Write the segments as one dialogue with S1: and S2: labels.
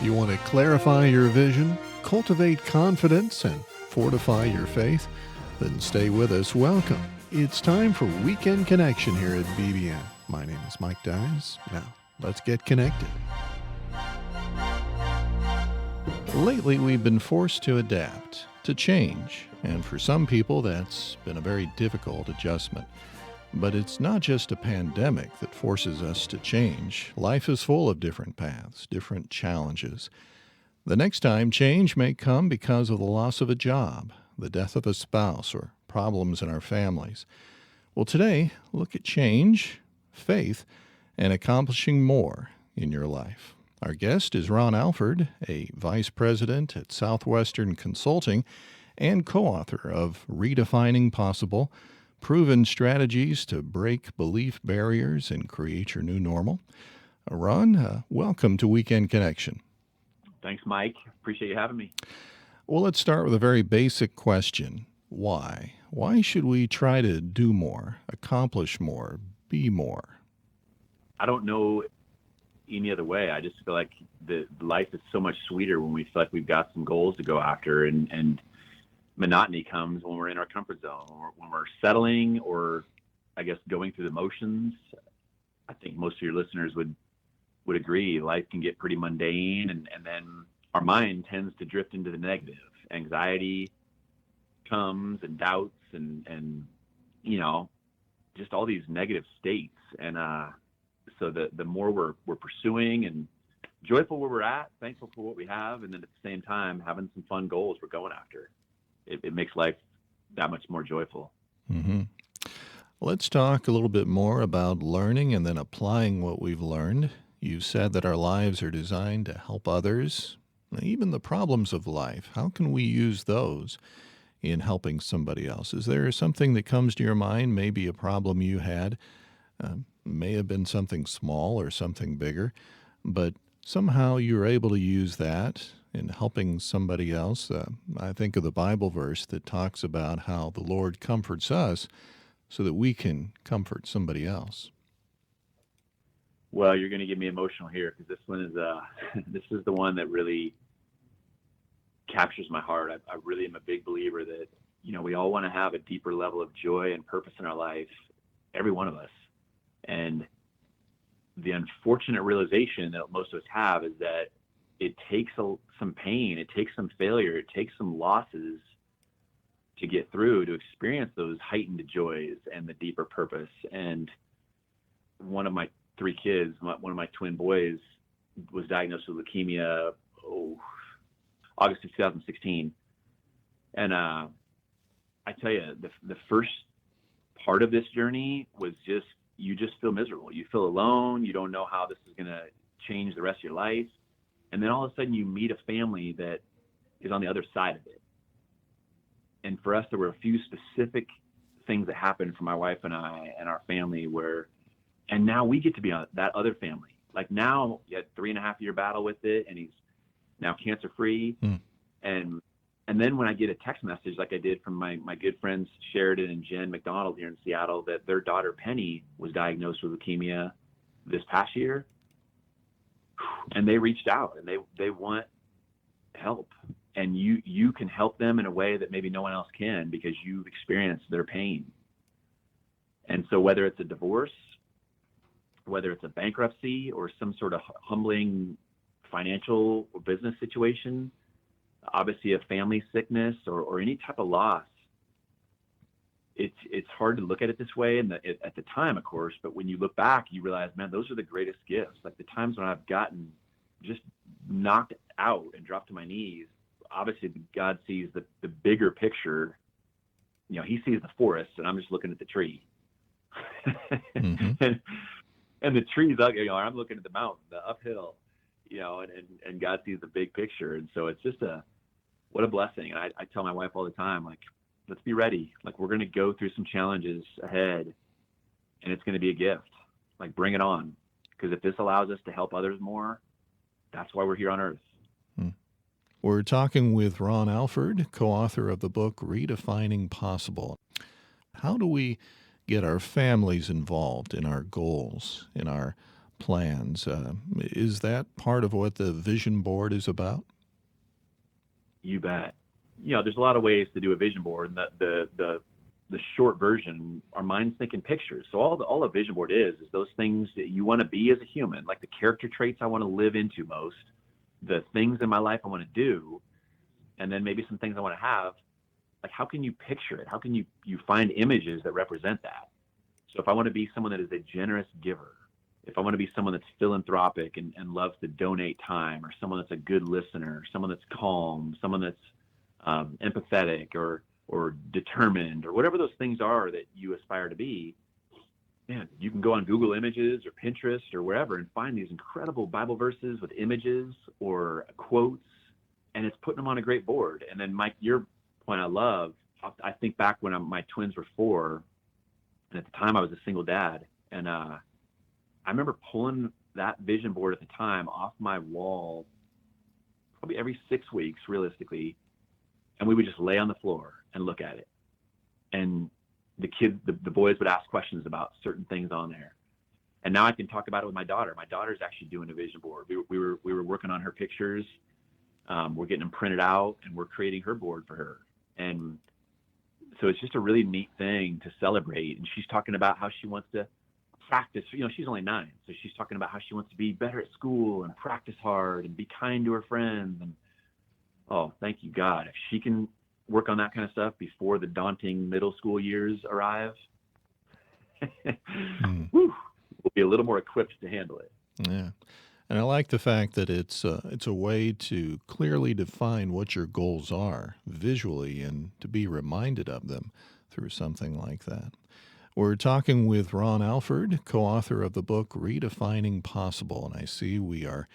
S1: You want to clarify your vision, cultivate confidence, and fortify your faith? Then stay with us. Welcome. It's time for Weekend Connection here at BBN. My name is Mike Dyes. Now, let's get connected. Lately, we've been forced to adapt, to change, and for some people, that's been a very difficult adjustment. But it's not just a pandemic that forces us to change. Life is full of different paths, different challenges. The next time, change may come because of the loss of a job, the death of a spouse, or problems in our families. Well, today, look at change, faith, and accomplishing more in your life. Our guest is Ron Alford, a vice president at Southwestern Consulting and co-author of Redefining Possible, Proven Strategies to Break Belief Barriers and Create Your New Normal. Ron, welcome to Weekend Connection.
S2: Thanks, Mike. Appreciate you having me.
S1: Well, let's start with a very basic question. Why? Why should we try to do more, accomplish more, be more?
S2: I don't know any other way. I just feel like the life is so much sweeter when we feel like we've got some goals to go after, and monotony comes when we're in our comfort zone, when we're settling or, I guess, going through the motions. I think most of your listeners would agree. Life can get pretty mundane, and then our mind tends to drift into the negative. Anxiety comes, and doubts, and just all these negative states. And so the more we're pursuing and joyful where we're at, thankful for what we have, and then at the same time having some fun goals we're going after, it makes life that much more joyful.
S1: Mm-hmm. Let's talk a little bit more about learning and then applying what we've learned. You said that our lives are designed to help others, even the problems of life. How can we use those in helping somebody else? Is there something that comes to your mind, maybe a problem you had, may have been something small or something bigger, but somehow you were able to use that in helping somebody else? I think of the Bible verse that talks about how the Lord comforts us so that we can comfort somebody else.
S2: Well, you're going to get me emotional here because this one is this is the one that really captures my heart. I really am a big believer that we all want to have a deeper level of joy and purpose in our life, every one of us. And the unfortunate realization that most of us have is that it takes some pain, it takes some failure, it takes some losses to get through, to experience those heightened joys and the deeper purpose. And one of my three kids, one of my twin boys, was diagnosed with leukemia, August of 2016. And I tell you, the first part of this journey was you just feel miserable. You feel alone. You don't know how this is going to change the rest of your life. And then all of a sudden you meet a family that is on the other side of it. And for us, there were a few specific things that happened for my wife and I and our family and now we get to be on that other family. Like now he had 3.5-year battle with it, and he's now cancer free. And then when I get a text message like I did from my good friends Sheridan and Jen McDonald here in Seattle, that their daughter Penny was diagnosed with leukemia this past year, and they reached out and they want help, and you can help them in a way that maybe no one else can because you've experienced their pain. And so whether it's a divorce, whether it's a bankruptcy or some sort of humbling financial or business situation, obviously a family sickness or any type of loss, it's hard to look at it this way at the time, of course, but when you look back, you realize, man, those are the greatest gifts. Like the times when I've gotten just knocked out and dropped to my knees, obviously God sees the bigger picture. He sees the forest and I'm just looking at the tree.
S1: Mm-hmm.
S2: and the trees, I'm looking at the mountain, the uphill, and God sees the big picture. And so it's just what a blessing. And I tell my wife all the time, like, let's be ready. Like, we're going to go through some challenges ahead, and it's going to be a gift. Like, bring it on. Because if this allows us to help others more, that's why we're here on earth.
S1: We're talking with Ron Alford, co-author of the book Redefining Possible. How do we get our families involved in our goals, in our plans. Is that part of what the vision board is about?
S2: You bet. There's a lot of ways to do a vision board, and the short version, our mind's thinking pictures. So all a vision board is those things that you want to be as a human, like the character traits I want to live into most, the things in my life I want to do, and then maybe some things I want to have. Like, how can you picture it? How can you find images that represent that? So if I want to be someone that is a generous giver, if I want to be someone that's philanthropic and loves to donate time, or someone that's a good listener, someone that's calm, someone that's empathetic or determined, or whatever those things are that you aspire to be, man, you can go on Google Images or Pinterest or wherever and find these incredible Bible verses with images or quotes, and it's putting them on a great board. And then, Mike, your point I love, I think back when my twins were 4, and at the time I was a single dad, and I remember pulling that vision board at the time off my wall probably every 6 weeks, realistically, and we would just lay on the floor and look at it. And the boys would ask questions about certain things on there. And now I can talk about it with my daughter. My daughter's actually doing a vision board. We were working on her pictures. We're getting them printed out, and we're creating her board for her. And so it's just a really neat thing to celebrate. And she's talking about how she wants to practice. She's only 9, so she's talking about how she wants to be better at school and practice hard and be kind to her friends. And oh, thank you, God. If she can work on that kind of stuff before the daunting middle school years arrive, we'll be a little more equipped to handle it.
S1: Yeah. And I like the fact that it's a way to clearly define what your goals are visually and to be reminded of them through something like that. We're talking with Ron Alford, co-author of the book Redefining Possible, and I see we are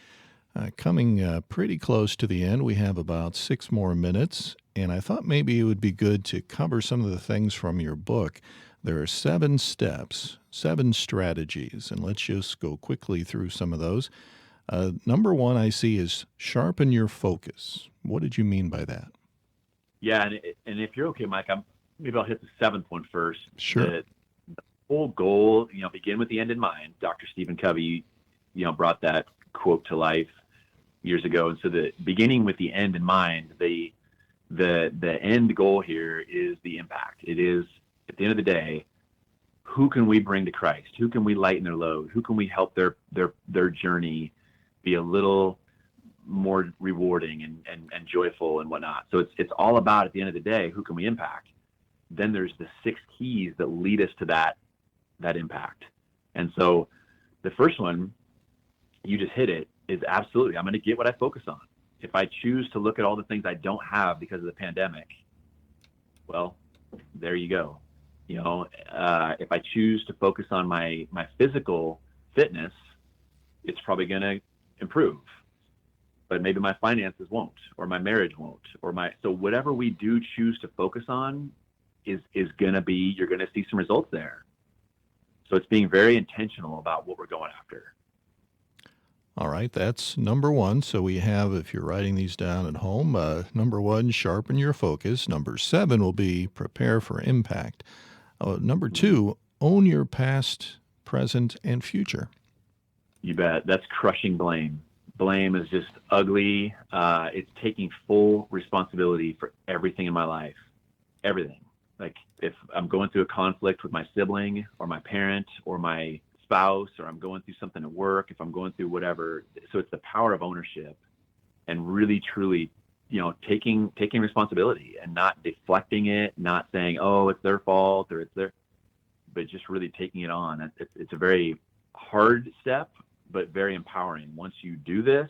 S1: coming pretty close to the end. We have about 6 more minutes, and I thought maybe it would be good to cover some of the things from your book. There are 7 steps, 7 strategies, and let's just go quickly through some of those. Number 1 I see is sharpen your focus. What did you mean by that?
S2: Yeah, and if you're okay, Mike, maybe I'll hit the 7th one first.
S1: Sure.
S2: The whole goal, begin with the end in mind. Dr. Stephen Covey, brought that quote to life years ago. And so the beginning with the end in mind, the end goal here is the impact. It is, at the end of the day, who can we bring to Christ? Who can we lighten their load? Who can we help their journey be a little more rewarding and joyful and whatnot? So it's all about, at the end of the day, who can we impact? Then there's the 6 keys that lead us to that impact. And so the first one, you just hit it, is absolutely, I'm going to get what I focus on. If I choose to look at all the things I don't have because of the pandemic, well, there you go. If I choose to focus on my physical fitness, it's probably going to improve. But maybe my finances won't, or my marriage won't, so whatever we do choose to focus on is going to be, you're going to see some results there. So it's being very intentional about what we're going after.
S1: All right, that's number 1. So we have, if you're writing these down at home, number 1, sharpen your focus. Number 7 will be prepare for impact. Number 2, own your past, present, and future.
S2: You bet. That's crushing blame. Blame is just ugly. It's taking full responsibility for everything in my life. Everything. Like, if I'm going through a conflict with my sibling or my parent or my spouse, or I'm going through something at work, if I'm going through whatever. So it's the power of ownership and really, truly, taking responsibility and not deflecting it, not saying, oh, it's their fault or it's but just really taking it on. It's a very hard step, but very empowering. Once you do this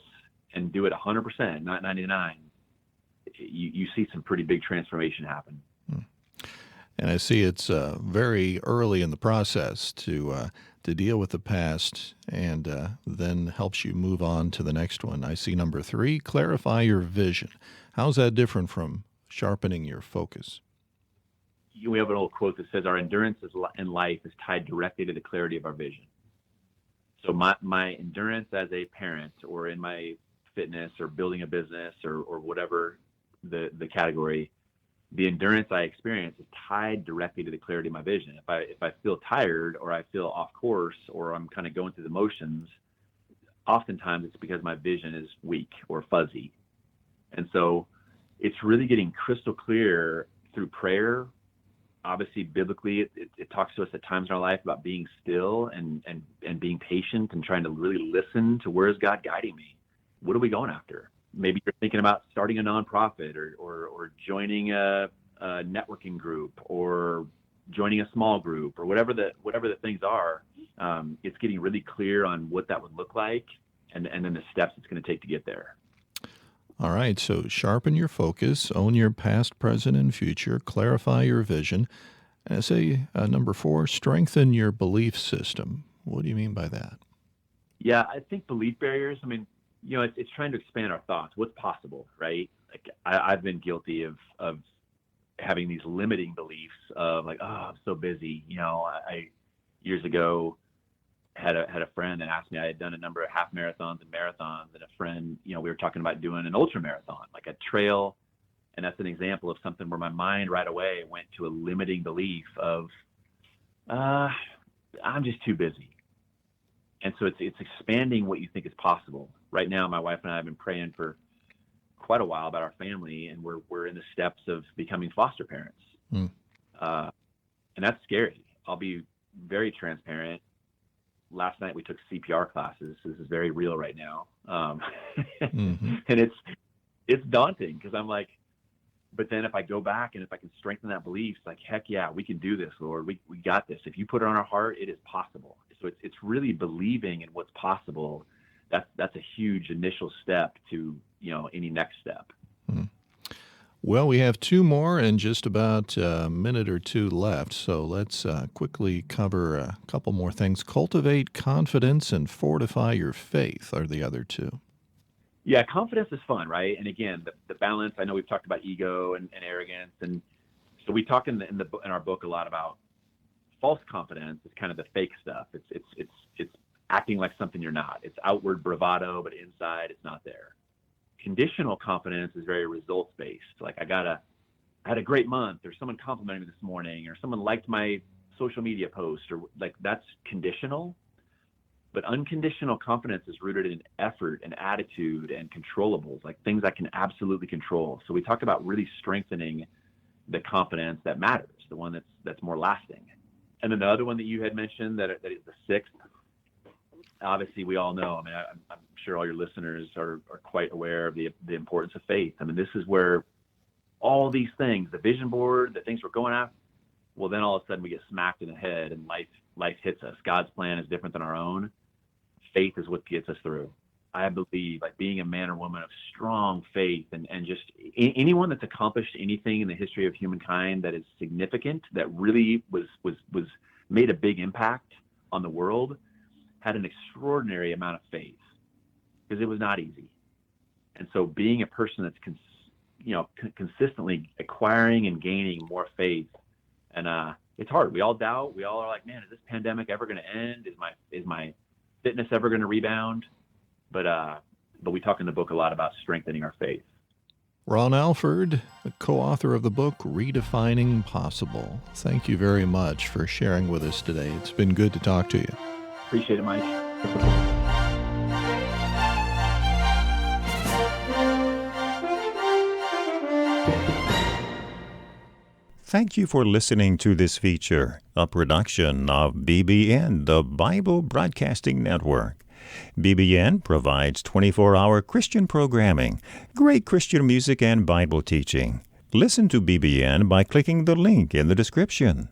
S2: and do it 100%, not 99, you see some pretty big transformation happen.
S1: And I see it's very early in the process to deal with the past, and then helps you move on to the next one. I see number 3, clarify your vision. How's that different from sharpening your focus?
S2: We have an old quote that says our endurance in life is tied directly to the clarity of our vision. So my endurance as a parent, or in my fitness, or building a business, or whatever the category, the endurance I experience is tied directly to the clarity of my vision. If I feel tired, or I feel off course, or I'm kind of going through the motions, oftentimes it's because my vision is weak or fuzzy. And so it's really getting crystal clear through prayer. Obviously, biblically, it talks to us at times in our life about being still and being patient and trying to really listen to, where is God guiding me? What are we going after? Maybe you're thinking about starting a nonprofit or joining a networking group or joining a small group or whatever the things are. It's getting really clear on what that would look like and then the steps it's going to take to get there.
S1: All right, so sharpen your focus, own your past, present, and future, clarify your vision. And I say number 4, strengthen your belief system. What do you mean by that?
S2: Yeah, I think belief barriers, I mean, it's trying to expand our thoughts. What's possible, right? Like I've been guilty of having these limiting beliefs of like, oh, I'm so busy. I years ago had a friend that asked me, I had done a number of half marathons and marathons, and a friend, we were talking about doing an ultra marathon, like a trail. And that's an example of something where my mind right away went to a limiting belief of, I'm just too busy. And so it's expanding what you think is possible. Right now, my wife and I have been praying for quite a while about our family, and we're in the steps of becoming foster parents. And that's scary. I'll be very transparent. Last night we took CPR classes. This is very real right now. And it's daunting because I'm like, but then if I go back and if I can strengthen that belief, it's like, heck yeah, we can do this, Lord. We got this. If you put it on our heart, it is possible. So it's really believing in what's possible. That's a huge initial step to, any next step.
S1: Well, we have 2 more and just about a minute or 2 left, so let's quickly cover a couple more things. Cultivate confidence and fortify your faith are the other 2.
S2: Yeah, confidence is fun, right? And again, the balance. I know we've talked about ego and arrogance, and so we talk in our book a lot about false confidence. Is kind of the fake stuff. It's acting like something you're not. It's outward bravado, but inside it's not there. Conditional confidence is very results based. Like I had a great month, or someone complimented me this morning, or someone liked my social media post, or like that's conditional. But unconditional confidence is rooted in effort and attitude and controllables, like things I can absolutely control. So we talked about really strengthening the confidence that matters, the one that's more lasting. And then the other one that you had mentioned that is the 6th. Obviously, we all know. I mean, I'm sure all your listeners are quite aware of the importance of faith. I mean, this is where all these things, the vision board, the things we're going after, well, then all of a sudden we get smacked in the head and life hits us. God's plan is different than our own. Faith is what gets us through. I believe, like being a man or woman of strong faith, and just anyone that's accomplished anything in the history of humankind that is significant, that really was made a big impact on the world, had an extraordinary amount of faith, because it was not easy. And so being a person that's consistently acquiring and gaining more faith, and it's hard. We all doubt. We all are like, man, is this pandemic ever going to end? Is my fitness ever going to rebound? But we talk in the book a lot about strengthening our faith.
S1: Ron Alford, the co-author of the book Redefining Possible. Thank you very much for sharing with us today. It's been good to talk to you.
S2: Appreciate it, Mike.
S3: Thank you for listening to this feature, a production of BBN, the Bible Broadcasting Network. BBN provides 24-hour Christian programming, great Christian music, and Bible teaching. Listen to BBN by clicking the link in the description.